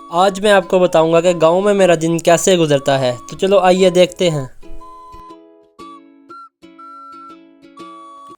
آج میں آپ کو بتاؤں گا کہ گاؤں میں میرا دن کیسے گزرتا ہے، تو چلو آئیے دیکھتے ہیں۔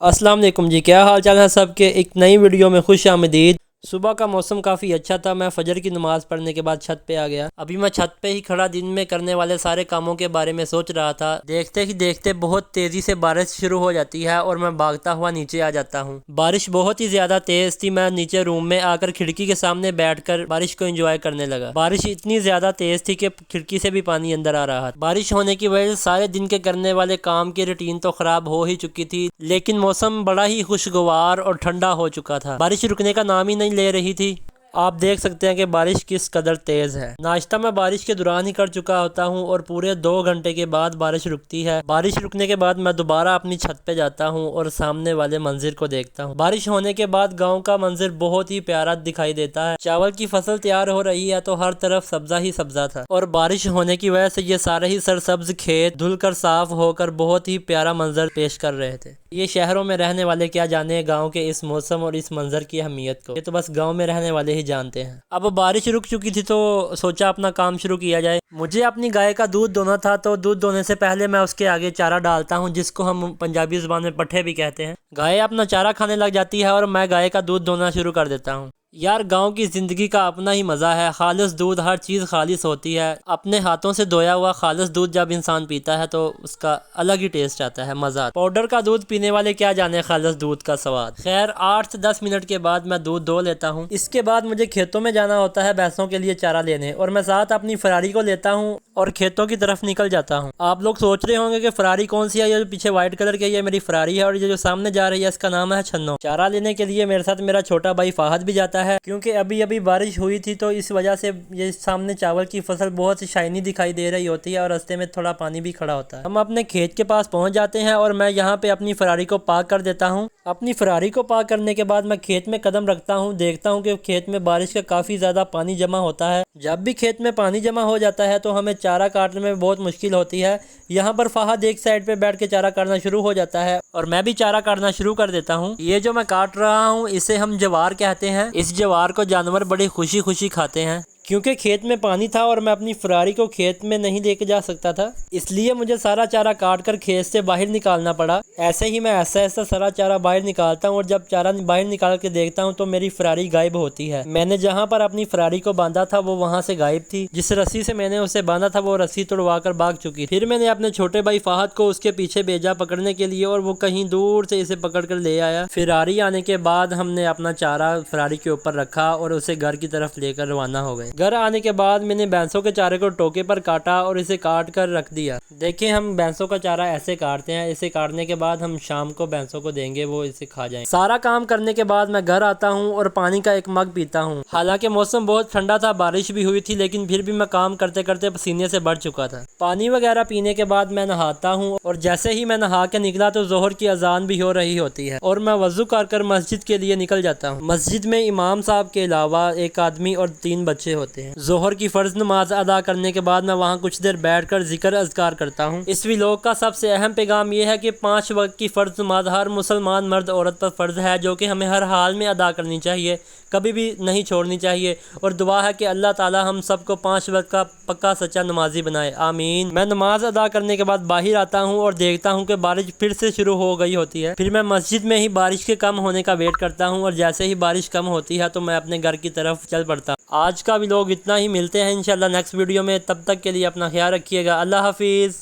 السلام علیکم جی، کیا حال چال ہے سب کے؟ ایک نئی ویڈیو میں خوش آمدید۔ صبح کا موسم کافی اچھا تھا، میں فجر کی نماز پڑھنے کے بعد چھت پہ آ گیا۔ ابھی میں چھت پہ ہی کھڑا دن میں کرنے والے سارے کاموں کے بارے میں سوچ رہا تھا۔ دیکھتے ہی دیکھتے بہت تیزی سے بارش شروع ہو جاتی ہے اور میں بھاگتا ہوا نیچے آ جاتا ہوں۔ بارش بہت ہی زیادہ تیز تھی، میں نیچے روم میں آ کر کھڑکی کے سامنے بیٹھ کر بارش کو انجوائے کرنے لگا۔ بارش اتنی زیادہ تیز تھی کہ کھڑکی سے بھی پانی اندر آ رہا تھا۔ بارش ہونے کی وجہ سے سارے دن کے کرنے والے کام کی روٹین تو خراب ہو ہی چکی تھی، لیکن موسم بڑا ہی خوشگوار اور ٹھنڈا ہو چکا تھا۔ بارش رکنے کا نام ہی نہیں لے رہی تھی۔ آپ دیکھ سکتے ہیں کہ بارش کس قدر تیز ہے۔ ناشتہ میں بارش کے دوران ہی کر چکا ہوتا ہوں اور پورے 2 گھنٹے کے بعد بارش رکتی ہے۔ بارش رکنے کے بعد میں دوبارہ اپنی چھت پہ جاتا ہوں اور سامنے والے منظر کو دیکھتا ہوں۔ بارش ہونے کے بعد گاؤں کا منظر بہت ہی پیارا دکھائی دیتا ہے۔ چاول کی فصل تیار ہو رہی ہے تو ہر طرف سبزہ ہی سبزہ تھا، اور بارش ہونے کی وجہ سے یہ سارے ہی سرسبز کھیت دھل کر صاف ہو کر بہت ہی پیارا منظر پیش کر رہے تھے۔ یہ شہروں میں رہنے والے کیا جانے گاؤں کے اس موسم اور اس منظر کی اہمیت کو، یہ تو بس گاؤں میں رہنے والے ہی جانتے ہیں۔ اب بارش رک چکی تھی تو سوچا اپنا کام شروع کیا جائے۔ مجھے اپنی گائے کا دودھ دونا تھا، تو دودھ دونے سے پہلے میں اس کے آگے چارہ ڈالتا ہوں، جس کو ہم پنجابی زبان میں پٹھے بھی کہتے ہیں۔ گائے اپنا چارہ کھانے لگ جاتی ہے اور میں گائے کا دودھ دونا شروع کر دیتا ہوں۔ یار گاؤں کی زندگی کا اپنا ہی مزہ ہے، خالص دودھ، ہر چیز خالص ہوتی ہے۔ اپنے ہاتھوں سے دویا ہوا خالص دودھ جب انسان پیتا ہے تو اس کا الگ ہی ٹیسٹ آتا ہے، مزہ آتا ہے۔ پاؤڈر کا دودھ پینے والے کیا جانے خالص دودھ کا سواد۔ خیر 8 سے 10 منٹ کے بعد میں دودھ دو لیتا ہوں۔ اس کے بعد مجھے کھیتوں میں جانا ہوتا ہے بھینسوں کے لیے چارہ لینے، اور میں ساتھ اپنی فراری کو لیتا ہوں اور کھیتوں کی طرف نکل جاتا ہوں۔ آپ لوگ سوچ رہے ہوں گے کہ فراری کون سی ہے؟ یہ جو پیچھے وائٹ کلر کی یہ میری فراری ہے، اور یہ جو سامنے جا رہی ہے اس کا نام ہے چھنو۔ چارہ لینے کے لیے میرے ساتھ میرا چھوٹا بھائی فہد بھی جاتا ہے، کیونکہ ابھی بارش ہوئی تھی تو اس وجہ سے یہ سامنے چاول کی فصل بہت شائنی دکھائی دے رہی ہوتی ہے اور رستے میں تھوڑا پانی بھی کھڑا ہوتا ہے۔ ہم اپنے کھیت کے پاس پہنچ جاتے ہیں اور میں یہاں پہ اپنی فراری کو پارک کر دیتا ہوں۔ اپنی فراری کو پارک کرنے کے بعد میں کھیت میں قدم رکھتا ہوں، دیکھتا ہوں کہ کھیت میں بارش کا کافی زیادہ پانی جمع ہوتا ہے۔ جب بھی کھیت میں پانی جمع ہو جاتا ہے تو ہمیں چارہ کاٹنے میں بہت مشکل ہوتی ہے۔ یہاں پر فہد ایک سائڈ پہ بیٹھ کے چارہ کاٹنا شروع ہو جاتا ہے اور میں بھی چارہ کاٹنا شروع کر دیتا ہوں۔ یہ جو میں کاٹ رہا ہوں اسے ہم جوار کہتے ہیں۔ اس جوار کو جانور بڑی خوشی خوشی کھاتے ہیں۔ کیونکہ کھیت میں پانی تھا اور میں اپنی فراری کو کھیت میں نہیں لے کے جا سکتا تھا، اس لیے مجھے سارا چارہ کاٹ کر کھیت سے باہر نکالنا پڑا۔ ایسے ہی میں ایسا سارا چارہ باہر نکالتا ہوں، اور جب چارہ باہر نکال کے دیکھتا ہوں تو میری فراری غائب ہوتی ہے۔ میں نے جہاں پر اپنی فراری کو باندھا تھا وہ وہاں سے غائب تھی۔ جس رسی سے میں نے اسے باندھا تھا وہ رسی توڑوا کر بھاگ چکی۔ پھر میں نے اپنے چھوٹے بھائی فہد کو اس کے پیچھے بھیجا پکڑنے کے لیے، اور وہ کہیں دور سے اسے پکڑ کر لے آیا۔ فراری آنے کے بعد ہم نے اپنا چارہ فراری کے اوپر رکھا اور اسے گھر کی طرف لے کر روانہ ہو گئے۔ گھر آنے کے بعد میں نے بھینسوں کے چارے کو ٹوکے پر کاٹا اور اسے کاٹ کر رکھ دیا۔ دیکھیں ہم بھینسوں کا چارہ ایسے کاٹتے ہیں، اسے کاٹنے کے بعد ہم شام کو بھینسوں کو دیں گے، وہ اسے کھا جائیں۔ سارا کام کرنے کے بعد میں گھر آتا ہوں اور پانی کا ایک مگ پیتا ہوں۔ حالانکہ موسم بہت ٹھنڈا تھا، بارش بھی ہوئی تھی، لیکن پھر بھی میں کام کرتے کرتے پسینے سے بڑھ چکا تھا۔ پانی وغیرہ پینے کے بعد میں نہاتا ہوں، اور جیسے ہی میں نہا کے نکلا تو ظہر کی اذان بھی ہو رہی ہوتی ہے، اور میں وضو کر کر مسجد کے لیے نکل جاتا ہوں۔ مسجد میں امام صاحب کے علاوہ ایک آدمی اور 3 بچے ہوتے ہیں۔ ظہر کی فرض نماز ادا کرنے کے بعد میں وہاں کچھ دیر بیٹھ کر ذکر اذکار کرتا ہوں۔ اس ویلاگ کا سب سے اہم پیغام یہ ہے کہ 5 وقت کی فرض نماز ہر مسلمان مرد عورت پر فرض ہے، جو کہ ہمیں ہر حال میں ادا کرنی چاہیے، کبھی بھی نہیں چھوڑنی چاہیے، اور دعا ہے کہ اللہ تعالی ہم سب کو 5 وقت کا پکا سچا نمازی بنائے، آمین۔ میں نماز ادا کرنے کے بعد باہر آتا ہوں اور دیکھتا ہوں کہ بارش پھر سے شروع ہو گئی ہوتی ہے۔ پھر میں مسجد میں ہی بارش کے کم ہونے کا ویٹ کرتا ہوں، اور جیسے ہی بارش کم ہوتی ہے تو میں اپنے گھر کی طرف چل پڑتا ہوں۔ آج کا ویلاگ اتنا ہی، ملتے ہیں انشاءاللہ نیکسٹ ویڈیو میں، تب تک کے لیے اپنا خیال رکھیے گا، اللہ حافظ۔